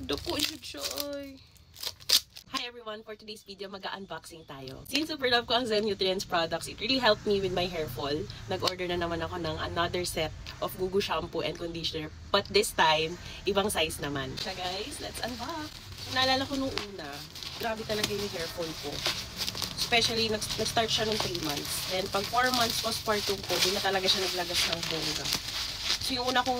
Dako siya ay. Hi everyone! For today's video, mag-unboxing tayo. Since super love ko ang Zen Nutrients products, it really helped me with my hair fall. Nag-order na naman ako ng another set of Gugu shampoo and conditioner. But this time, ibang size naman. So guys, let's unbox! Naalala ko nung una, grabe talaga yung hair fall ko. Especially, nag-start siya nung 3 months. Then pag 4 months postpartum ko, di na talaga siya naglagas ng bongga. So yung una kong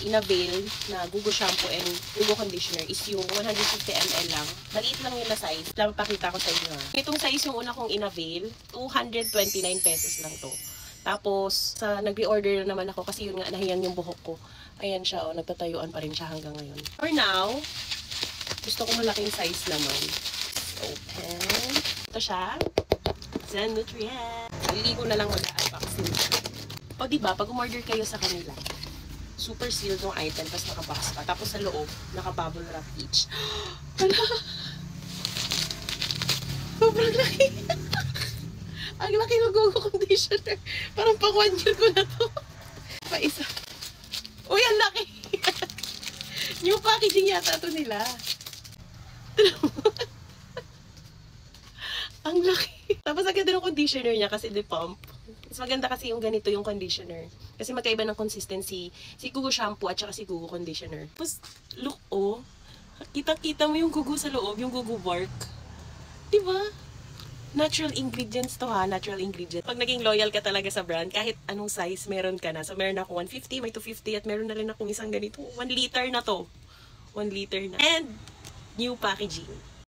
in-avail na Gugu shampoo and Gugu conditioner is yung 150 ml lang. Maliit lang yung na size. Napapakita ko sa inyo. Itong size yung una kong in-avail, 229 pesos lang to. Tapos, nag-reorder na naman ako kasi yun nga, nahiyan yung buhok ko. Ayan siya, nagtatayuan pa rin siya hanggang ngayon. For now, gusto ko malaking size naman. Open. Ito siya. Zen Nutrients. Hindi ko na lang mag-unboxing. O diba, pag umorder kayo sa kanila, super sealed yung item, tapos nakabox pa. Tapos sa loob, naka-bubble wrap each. Hala! Sobrang laki! Ang laki ng Gugu conditioner. Parang pang 1 year ko na to. Pa isa. Uy, ang laki! New packaging yata to nila. Ang laki! Tapos ang ganda ng conditioner niya kasi the pump. Mas maganda kasi yung ganito yung conditioner. Kasi magkaiba ng consistency si Gugu shampoo at saka si Gugu conditioner. Tapos, look, oh. Kita-kita mo yung Gugu sa loob, yung Gugu bark. Diba? Natural ingredients to ha, natural ingredients. Pag naging loyal ka talaga sa brand, kahit anong size meron ka na. So, meron ako 150, may 250, at meron na rin akong isang ganito. 1 liter na to. 1 liter na. And, new packaging.